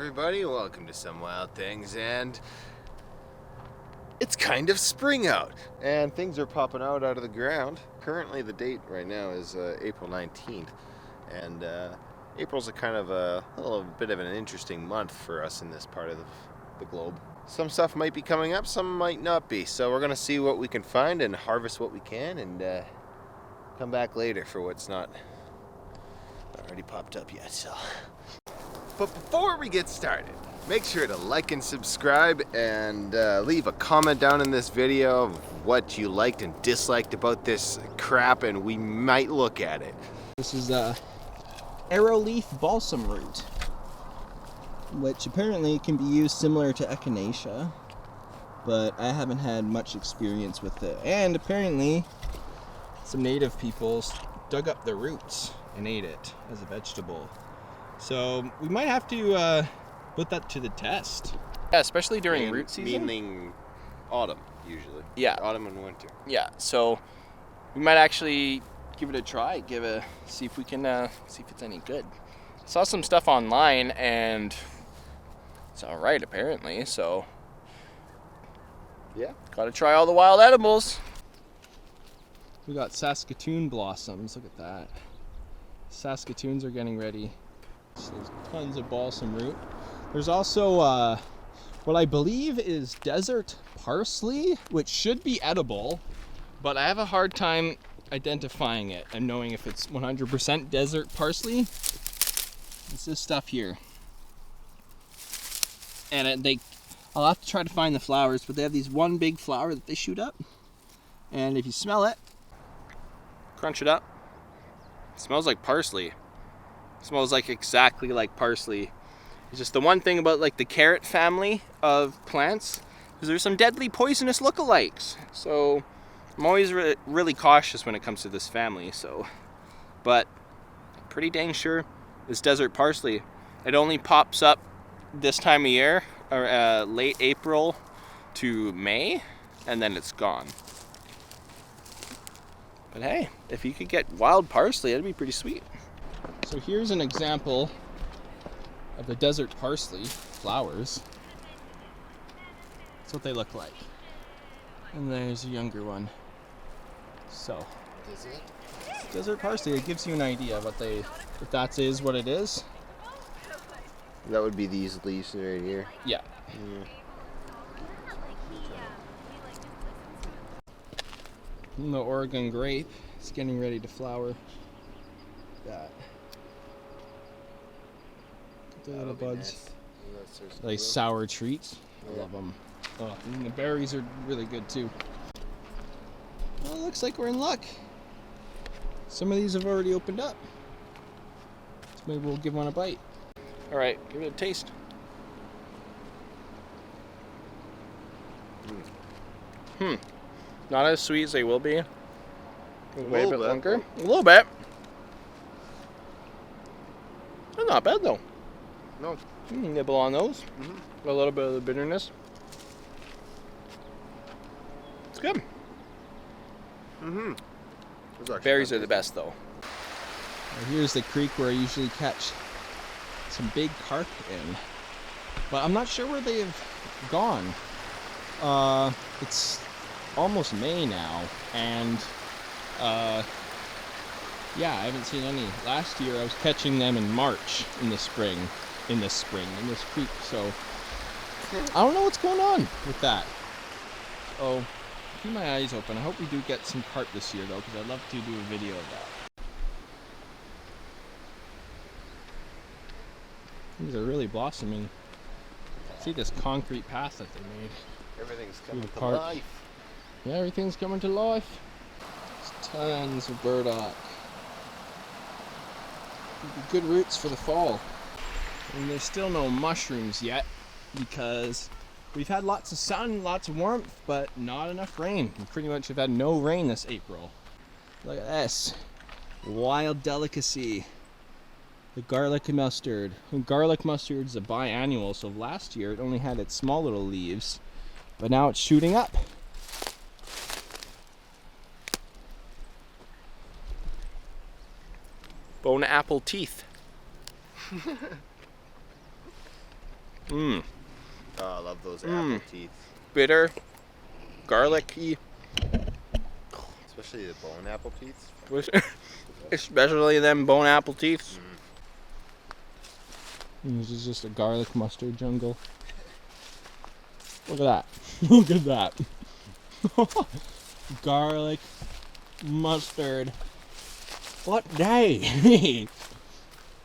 everybody, welcome to Some Wild Things, and it's kind of spring out, and things are popping out of the ground. Currently the date right now is April 19th, and April's a little bit of an interesting month for us in this part of the globe. Some stuff might be coming up, some might not be, so we're going to see what we can find and harvest what we can, and come back later for what's not already popped up yet. So, but before we get started, make sure to like and subscribe and leave a comment down in this video of what you liked and disliked about this crap, and we might look at it. This is arrowleaf balsam root, which apparently can be used similar to echinacea, but I haven't had much experience with it. And apparently some native peoples dug up the roots and ate it as a vegetable. So we might have to put that to the test. Yeah, especially during root season. Meaning autumn, usually. Yeah. Autumn and winter. Yeah, so we might actually give it a try, see if we can see if it's any good. Saw some stuff online and it's all right apparently, so yeah, gotta try all the wild edibles. We got Saskatoon Blossoms, look at that. Saskatoons are getting ready. So there's tons of balsam root. There's also what I believe is desert parsley, which should be edible, but I have a hard time identifying it and knowing if it's 100% desert parsley. It's this stuff here. And I'll have to try to find the flowers, but they have these one big flower that they shoot up. And if you smell it, Crunch it up. It smells like parsley. It smells like exactly like parsley. It's just the one thing about like the carrot family of plants is there's some deadly poisonous lookalikes. So I'm always really cautious when it comes to this family. But pretty dang sure this desert parsley. It only pops up this time of year, or late April to May, and then it's gone. But hey, if you could get wild parsley, that'd be pretty sweet. so here's an example of the desert parsley flowers. That's what they look like. And there's a younger one. So, desert parsley, it gives you an idea of if that is what it is. That would be these leaves right here. Yeah. And the Oregon grape is getting ready to flower. That. The little buds. Nice sour treats. I love them. Oh, and the berries are really good too. Well, it looks like we're in luck. Some of these have already opened up. So maybe we'll give one a bite. All right, give it a taste. Not as sweet as they will be. Wait a bit longer. A little bit. They're not bad though. No. You can nibble on those. A little bit of the bitterness. It's good. Berries are the best though. Now here's the creek where I usually catch some big carp in, but I'm not sure where they have gone. It's almost May now, and yeah, I haven't seen any. Last year I was catching them in March in this creek, so I don't know what's going on with that. Oh, keep my eyes open. I hope we do get some carp this year though, because I'd love to do a video of that. These are really blossoming. See this concrete path that they made. Everything's coming to park. life. Yeah, everything's coming to life. There's tons of burdock. Good roots for the fall. And there's still no mushrooms yet because we've had lots of sun, lots of warmth, but not enough rain. We pretty much have had no rain this April. Look at this. Wild delicacy. The garlic mustard. And garlic mustard is a biannual, so last year it only had its small little leaves, but now it's shooting up. Bone apple teeth. Mmm. Oh, I love those apple teeth. Bitter, garlicky, Especially the bone apple teeth. especially them bone apple teeth. This is just a garlic mustard jungle. Look at that. Look at that. Garlic mustard. What day?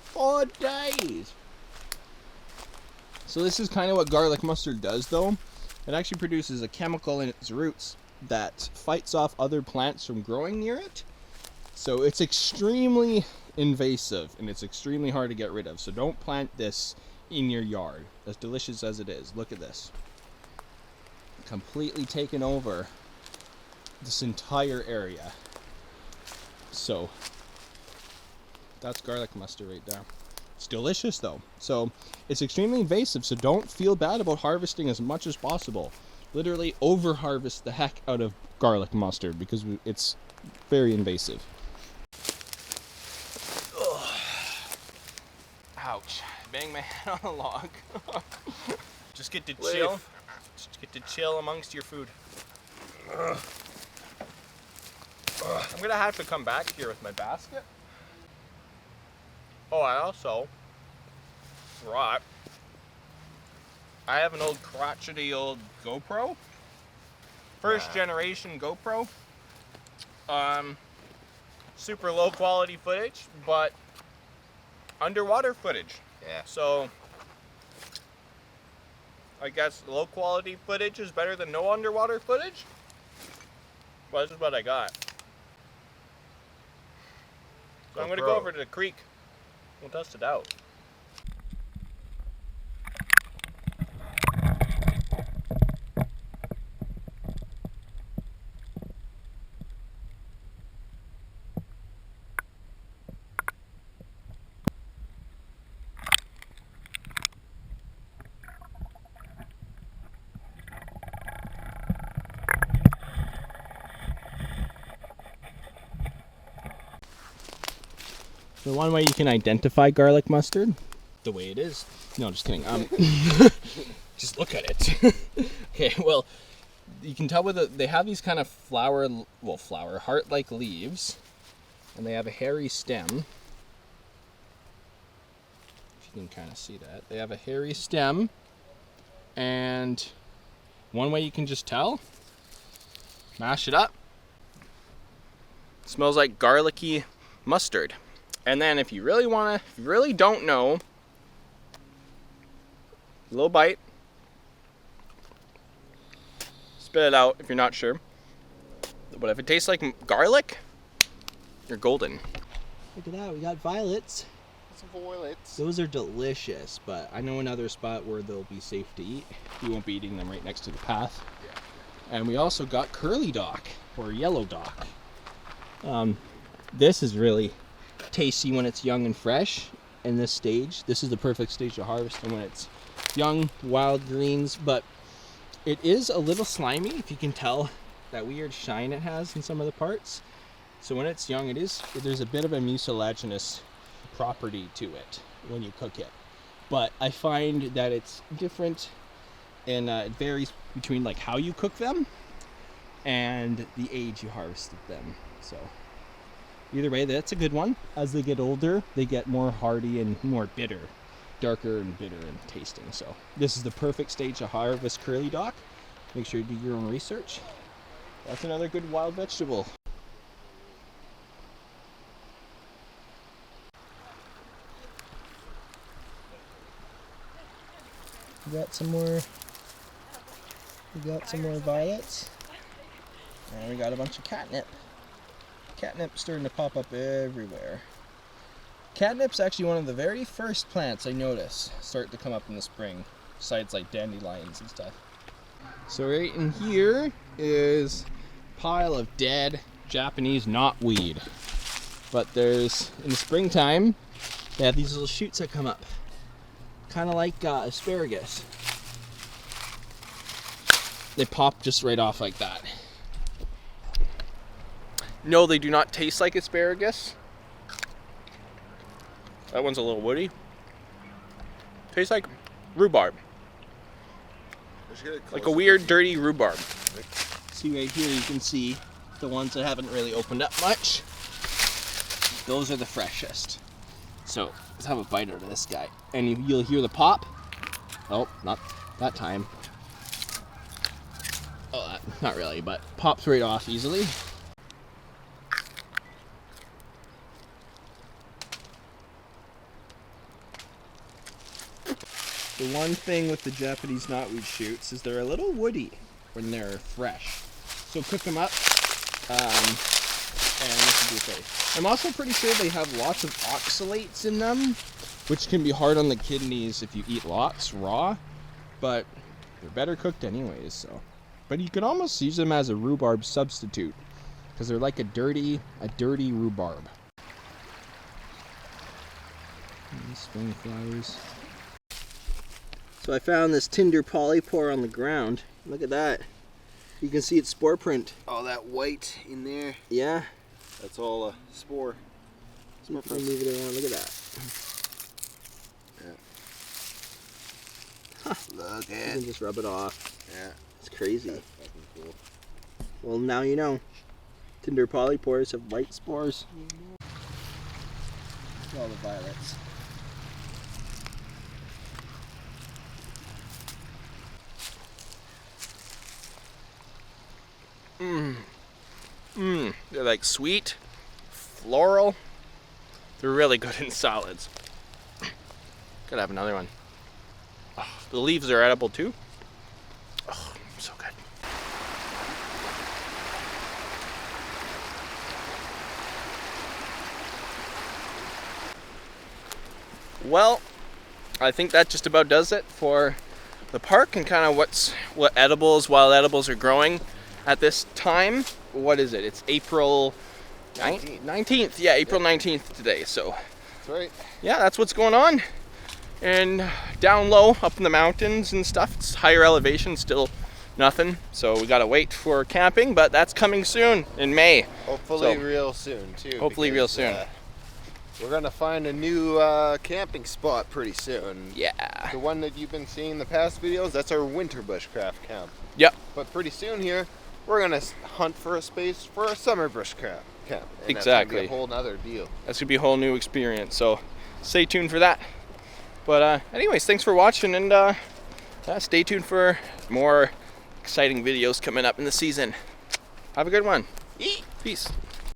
4 days. So this is kind of what garlic mustard does, though. It actually produces a chemical in its roots that fights off other plants from growing near it. So it's extremely invasive and it's extremely hard to get rid of. So don't plant this in your yard, as delicious as it is. Look at this. Completely taken over this entire area. So that's garlic mustard right there. It's delicious though. So it's extremely invasive, so don't feel bad about harvesting as much as possible. Literally over harvest the heck out of garlic mustard because it's very invasive. Ugh. Ouch. Bang my head on a log. Just get to chill. Just get to chill amongst your food. I'm gonna have to come back here with my basket. Oh, I also brought, I have an old crotchety old GoPro. First generation GoPro. Super low quality footage, but underwater footage. Yeah. So I guess low quality footage is better than no underwater footage. Well, this is what I got. So I'm gonna go over to the creek. We'll test it out. The one way you can identify garlic mustard, the way it is. No, just kidding. Just look at it. Okay, well, you can tell with they have these kind of flower heart-like leaves, and they have a hairy stem. If you can kind of see that, they have a hairy stem, and one way you can just tell. Mash it up. It smells like garlicky mustard. And then if you really don't know, a little bite. Spit it out if you're not sure. But if it tastes like garlic, you're golden. Look at that, we got violets. Some violets. Those are delicious, but I know another spot where they'll be safe to eat. We won't be eating them right next to the path. Yeah. And we also got curly dock, or yellow dock. This is really tasty when it's young and fresh in this stage. This is the perfect stage to harvest them when it's young, wild greens, but it is a little slimy, if you can tell that weird shine it has in some of the parts. So when it's young, there's a bit of a mucilaginous property to it when you cook it. But I find that it's different, and it varies between like how you cook them and the age you harvested them. So either way, that's a good one. As they get older, they get more hardy and more bitter, darker and bitter in tasting. So this is the perfect stage to harvest curly dock. Make sure you do your own research. That's another good wild vegetable. We got some more violets. And we got a bunch of catnip. Catnip's starting to pop up everywhere. Catnip's actually one of the very first plants I notice start to come up in the spring, besides like dandelions and stuff. So right in here is a pile of dead Japanese knotweed. But there's, in the springtime, they have these little shoots that come up. Kind of like asparagus. They pop just right off like that. No, they do not taste like asparagus. That one's a little woody. Tastes like rhubarb. Like a weird, dirty rhubarb. See right here, you can see the ones that haven't really opened up much. Those are the freshest. So let's have a bite out of this guy. And you'll hear the pop. Oh, not that time. Oh, not really, but pops right off easily. The one thing with the Japanese knotweed shoots is they're a little woody when they're fresh. So cook them up, and this will be okay. I'm also pretty sure they have lots of oxalates in them, which can be hard on the kidneys if you eat lots raw, but they're better cooked anyways, so. But you can almost use them as a rhubarb substitute, because they're like a dirty rhubarb. Spring flowers. So I found this tinder polypore on the ground. Look at that. You can see its spore print. All that white in there. Yeah. That's all a spore. Move it around. Look at that. Yeah. Look You at. can just rub it off. Yeah. It's crazy. That's fucking cool. Well, now you know. Tinder polypores have white spores. Look at all the violets. They're like sweet, floral. They're really good in salads. Gotta have another one. Oh, the leaves are edible too. Oh, so good. Well, I think that just about does it for the park and kind of what edibles, wild edibles are growing at this time. What is it? It's April 19th. Yeah, April 19th today. So That's right. yeah, that's what's going on. And down low, up in the mountains and stuff, it's higher elevation, still nothing. So we gotta wait for camping, but that's coming soon in May. Hopefully So, real soon too. hopefully real soon. We're gonna find a new camping spot pretty soon. Yeah. The one that you've been seeing in the past videos, that's our winter bushcraft camp. Yep. But pretty soon here, we're gonna hunt for a space for a summer bushcraft camp. And Exactly. That's gonna be a whole nother deal. That's gonna be a whole new experience. So stay tuned for that. But anyways, thanks for watching, and stay tuned for more exciting videos coming up in the season. Have a good one. Peace.